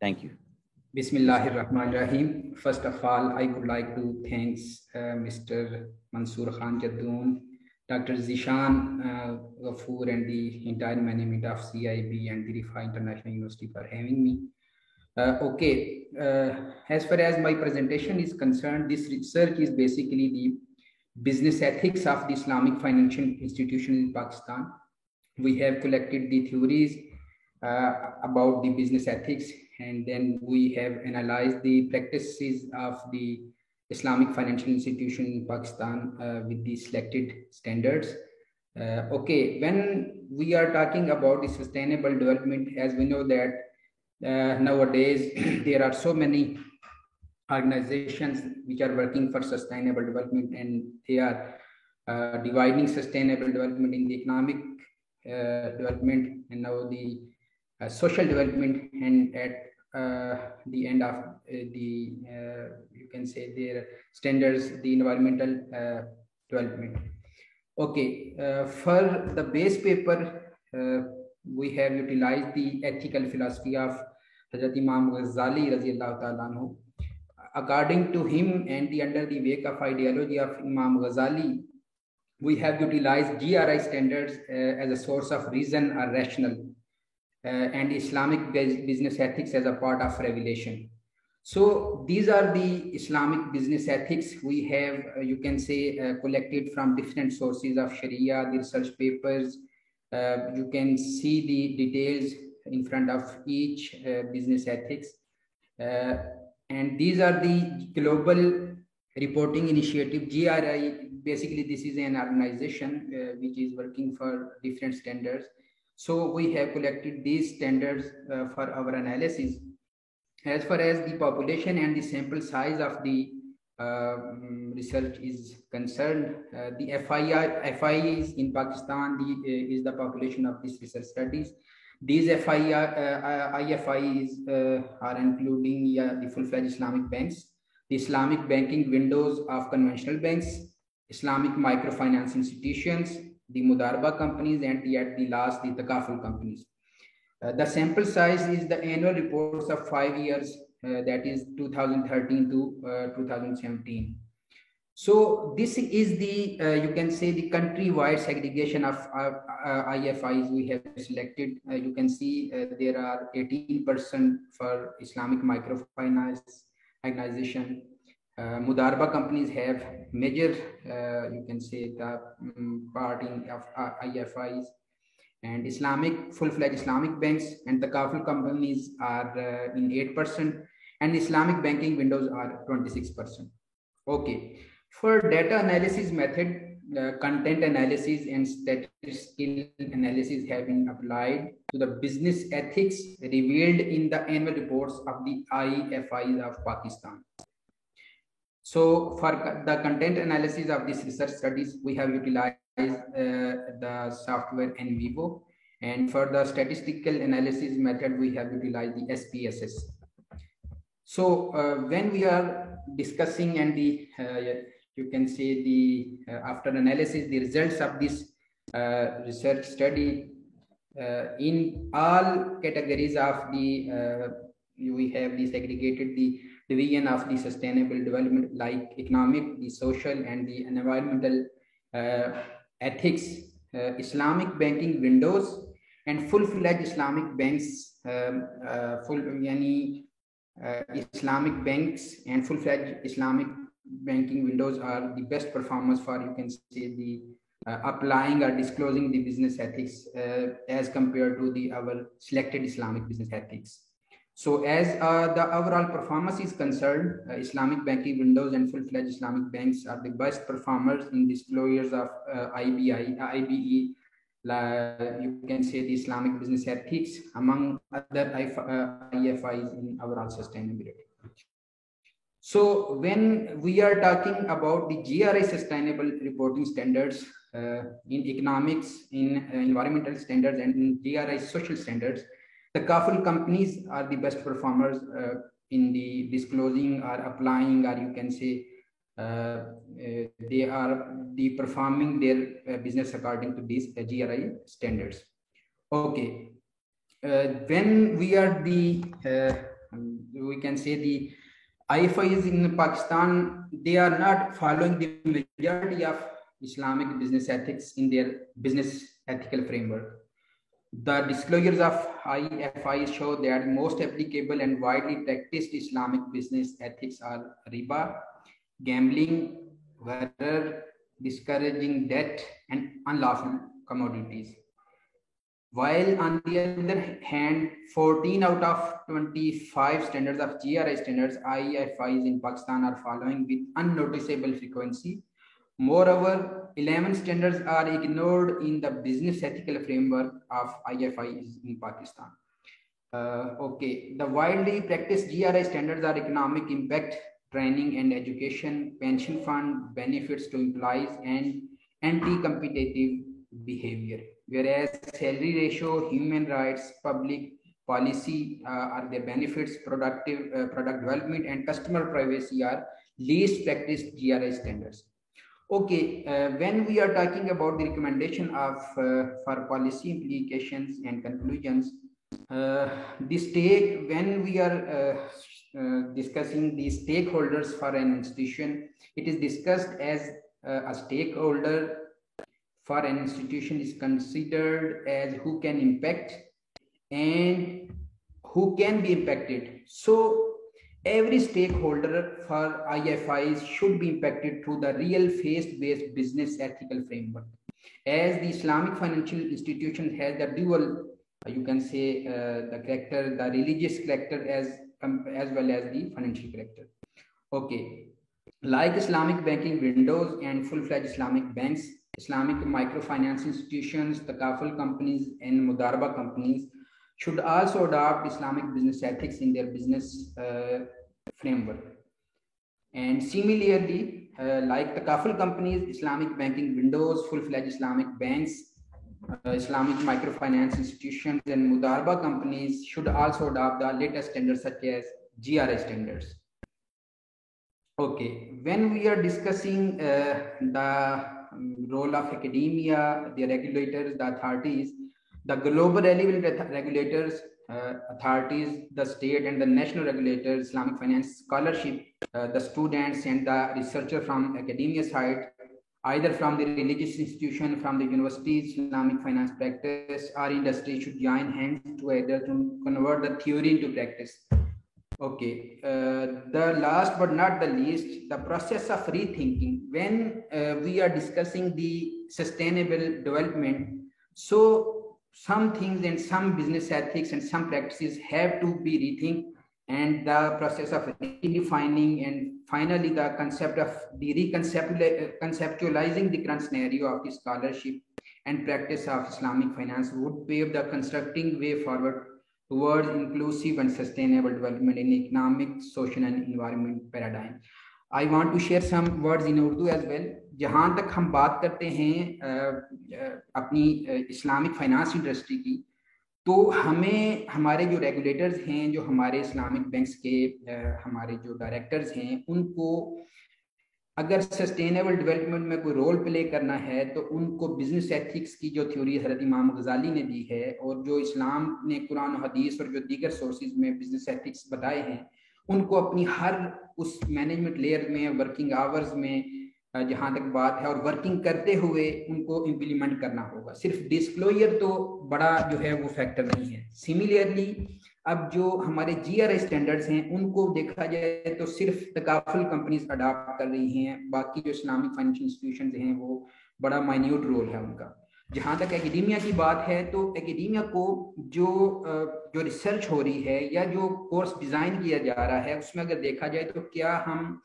Thank you. Bismillahir Rahmanir Rahim. First of all, I would like to thank Mr. Mansoor Khan Jaddoon, Dr. Zishan Ghafoor, and the entire management of CIB and the Rifa International University for having me. As far as my presentation is concerned, this research is basically the business ethics of the Islamic financial institutions in Pakistan. We have collected the theories about the business ethics, and then we have analyzed the practices of the Islamic financial institution in Pakistan with the selected standards. When we are talking about the sustainable development, as we know that nowadays there are so many organizations which are working for sustainable development, and they are dividing sustainable development in the economic development and now the social development, and at the end of the you can say their standards, the environmental development. For the base paper, we have utilized the ethical philosophy of Hazrat Imam غزالی رضی اللہ تعالیٰ عنہ. According to him and under the wake of ideology of Imam Ghazali, we have utilized GRI standards as a source of reason or rational, and Islamic business ethics as a part of revelation. So these are the Islamic business ethics we have, you can say, collected from different sources of Sharia, the research papers. You can see the details in front of each business ethics. And these are the global reporting initiative. GRI, basically this is an organization which is working for different standards. So we have collected these standards for our analysis. As far as the population and the sample size of the research is concerned, the FIIs in Pakistan is the population of this research studies. These IFIs are including the full-fledged Islamic banks, the Islamic banking windows of conventional banks, Islamic microfinance institutions, the Mudarba companies, and at the last, the Takaful companies. The sample size is the annual reports of 5 years, that is 2013 to 2017. So this is the, you can say, the country-wide segregation of IFIs we have selected. You can see there are 18% for Islamic microfinance organization. Mudarba companies have major, you can say, the part of IFIs, and Islamic, full-fledged Islamic banks and the Takaful companies are in 8%, and Islamic banking windows are 26%. For data analysis method, content analysis and statistical analysis have been applied to the business ethics revealed in the annual reports of the IFIs of Pakistan. So for the content analysis of this research studies, we have utilized the software NVivo, and for the statistical analysis method, we have utilized the SPSS. So when we are discussing and the you can say the after analysis the results of this research study in all categories of the we have segregated the division of the sustainable development like economic, the social, and the environmental ethics, Islamic banking windows, and full-fledged Islamic banks, Islamic banks and full-fledged Islamic banking windows are the best performers for, you can say, the applying or disclosing the business ethics as compared to the our selected Islamic business ethics. So as the overall performance is concerned, Islamic banking windows and full-fledged Islamic banks are the best performers in disclosures of IBE, you can say the Islamic business ethics among other IFIs in overall sustainability. So when we are talking about the GRI sustainable reporting standards in economics, in environmental standards, and in GRI social standards, the Takaful companies are the best performers in the disclosing or applying, or you can say they are the performing their business according to these GRI standards. When we are the we can say the IFIs in Pakistan, they are not following the majority of Islamic business ethics in their business ethical framework. The disclosures of IFIs show that most applicable and widely practiced Islamic business ethics are riba, gambling, gharar, discouraging debt, and unlawful commodities. While on the other hand, 14 out of 25 standards of GRI standards, IFIs in Pakistan are following with unnoticeable frequency. Moreover, 11 standards are ignored in the business ethical framework of IFIs in Pakistan. Okay, the widely practiced GRI standards are economic impact, training and education, pension fund, benefits to employees, and anti-competitive behavior. Whereas salary ratio, human rights, public policy are the benefits, product development, and customer privacy are least practiced GRI standards. Okay, when we are talking about the recommendation of for policy implications and conclusions, when we are discussing the stakeholders for an institution, it is discussed as a stakeholder for an institution is considered as who can impact and who can be impacted. So every stakeholder for IFIs should be impacted through the real faith-based business ethical framework. As the Islamic financial institution has the dual, you can say the character, the religious character as well as the financial character. Okay, like Islamic banking windows and full-fledged Islamic banks, Islamic microfinance institutions, takaful companies, and mudarba companies should also adopt Islamic business ethics in their business framework. And similarly, like takaful companies, Islamic banking windows, full-fledged Islamic banks, Islamic microfinance institutions, and mudarba companies should also adopt the latest standards such as GRI standards. Okay, when we are discussing the role of academia, the regulators, the authorities, the global relevant regulators, authorities, the state and the national regulators, Islamic finance scholarship, the students and the researcher from academia side, either from the religious institution, from the universities, Islamic finance practice, or industry should join hands together to convert the theory into practice. Okay, the last but not the least, the process of rethinking. When we are discussing the sustainable development, so some things and some business ethics and some practices have to be rethinked, and the process of redefining and finally the concept of the reconceptualizing the current scenario of the scholarship and practice of Islamic finance would pave the constructing way forward towards inclusive and sustainable development in economic, social and environment paradigm. I want to share some words in Urdu as well. जहाँ तक हम बात करते हैं अपनी Islamic finance industry की, तो हमें हमारे जो रेगुलेटर्स हैं, जो हमारे इस्लामिक बैंक्स के हमारे जो डायरेक्टर्स हैं, उनको अगर सस्टेनेबल डेवलपमेंट में कोई रोल प्ले करना है तो उनको बिजनेस एथिक्स की जो थ्योरी हज़रत इमाम गजाली ने दी है और जो इस्लाम ने कुरान और हदीस और जो दीगर सोर्सेज में बिजनेस एथिक्स बताए हैं, उनको अपनी हर उस मैनेजमेंट लेयर में, वर्किंग आवर्स में जहाँ तक बात है, और वर्किंग करते हुए उनको इम्प्लीमेंट करना होगा. सिर्फ डिस्क्लोजर तो बड़ा जो है वो फैक्टर नहीं है. सिमिलरली अब जो हमारे GRI स्टैंडर्ड्स हैं, उनको देखा जाए तो सिर्फ तकाफुल कंपनीज अडॉप्ट कर रही हैं, बाकी जो इस्लामिक फाइनेंशियल इंस्टीट्यूशंस हैं वो बड़ा माइन्यूट रोल है उनका. जहाँ तक एकेडेमिया की बात है, तो एकेडेमिया को जो रिसर्च हो रही है या जो कोर्स डिज़ाइन किया जा रहा है, उसमें अगर देखा जाए तो क्या हम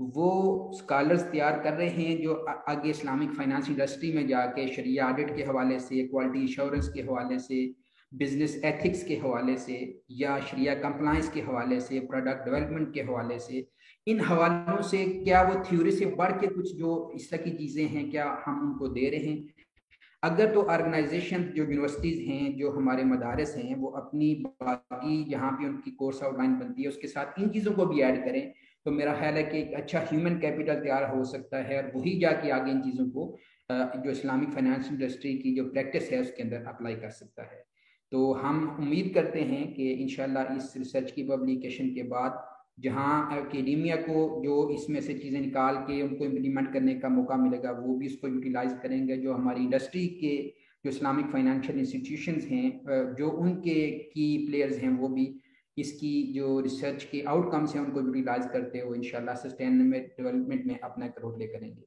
वो स्कॉलर्स तैयार कर रहे हैं जो आगे इस्लामिक फाइनेंस इंडस्ट्री में जाके शरिया ऑडिट के हवाले से, क्वालिटी इंश्योरेंस के हवाले से, बिजनेस एथिक्स के हवाले से या शरिया कंप्लायंस के हवाले से, प्रोडक्ट डेवलपमेंट के हवाले से, इन हवालों से क्या वो थ्योरी से बढ़ के कुछ जो इस तरह की चीज़ें हैं क्या हम उनको दे रहे हैं? अगर तो ऑर्गेनाइजेशन जो यूनिवर्सिटीज़ हैं, जो हमारे मदारस हैं, वो अपनी बाकी जहाँ पे उनकी कोर्स आउटलाइन बनती है उसके साथ इन चीज़ों को भी ऐड करें, तो मेरा ख्याल है कि एक अच्छा ह्यूमन कैपिटल तैयार हो सकता है और वही जाके आगे इन चीज़ों को जो इस्लामिक फाइनेंस इंडस्ट्री की जो प्रैक्टिस है उसके अंदर अप्लाई कर सकता है. تو ہم امید کرتے ہیں کہ انشاءاللہ اس ریسرچ کی پبلیکیشن کے بعد جہاں اکیڈیمیا کو جو اس میں سے چیزیں نکال کے ان کو امپلیمنٹ کرنے کا موقع ملے گا وہ بھی اس کو یوٹیلائز کریں گے. جو ہماری انڈسٹری کے جو اسلامک فائنینشیل انسٹیٹیوشنز ہیں جو ان کے کی پلیئرز ہیں وہ بھی اس کی جو ریسرچ کے آؤٹ کمس ہیں ان کو یوٹیلائز کرتے ہوئے انشاءاللہ سسٹینیبل ڈیولپمنٹ میں اپنا ایک رول پلے کریں گے.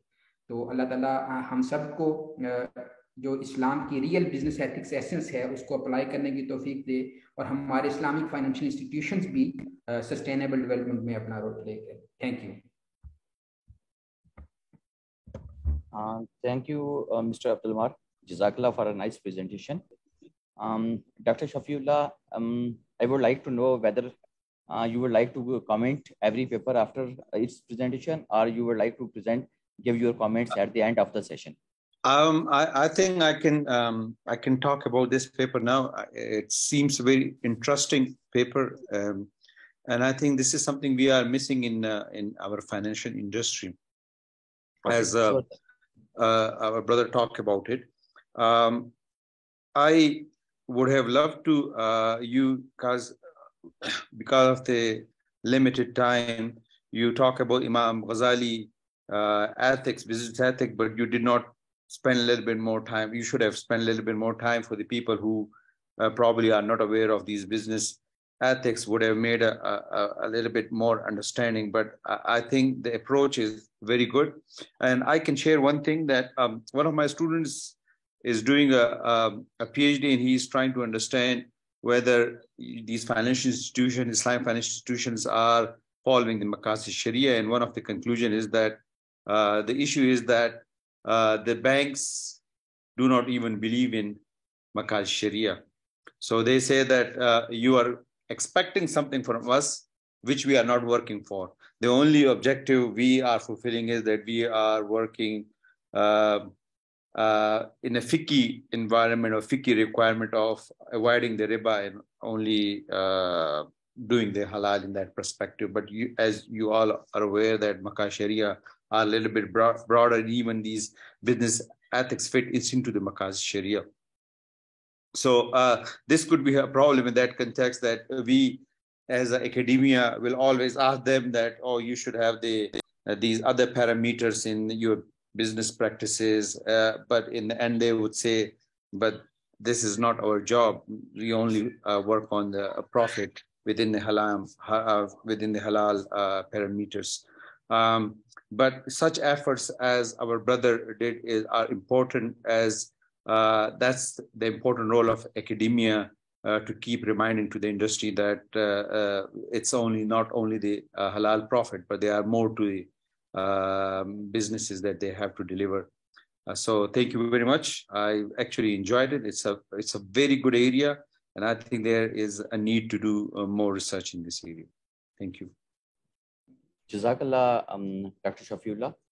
تو اللہ تعالیٰ ہم سب کو جو اسلام کی ریئل بزنس ایتھکس ایسنس ہے اس کو اپلائی کرنے کی توفیق دے اور ہمارے اسلامک فائنینشیل انسٹیٹیوشنز بھی سسٹینیبل ڈیولپمنٹ میں اپنا رول پلے کریں. Thank you. Thank you, Mr. Abdulmar. Jazakallah for a nice presentation. Dr. Shafiullah, I would like to know whether you would like to comment every paper after its presentation, or you would like to give your comments at the end of the session. I think I can talk about this paper now. It seems a very interesting paper, and I think this is something we are missing in our financial industry. Okay, as our brother talked about it. I would have loved to because of the limited time, you talk about Imam Ghazali ethics, business ethics, but you did not spend a little bit more time. You should have spent a little bit more time for the people who probably are not aware of these business ethics, would have made a little bit more understanding. But I think the approach is very good. And I can share one thing that one of my students is doing a PhD, and he's trying to understand whether these financial institutions, Islamic financial institutions, are following the Maqasid Sharia. And one of the conclusion is that the issue is that the banks do not even believe in Maqasid Sharia. So they say that you are expecting something from us which we are not working for. The only objective we are fulfilling is that we are working in a fiqhi environment or fiqhi requirement of avoiding the riba and only doing the halal in that perspective. But as you all are aware that Maqasid Sharia are a little bit broader, even these business ethics fit into the Maqasid Sharia. So this could be a problem in that context, that we as academia will always ask them that, oh, you should have these other parameters in your business practices, but in the end they would say, but this is not our job. We only work on the profit within the halal parameters. But such efforts as our brother did are important, as that's the important role of academia, to keep reminding to the industry that it's not only the halal profit, but there are more to the businesses that they have to deliver. So thank you very much. I actually enjoyed it. It's a very good area, and I think there is a need to do more research in this area. Thank you. Jazakallah, Dr. Shafiullah.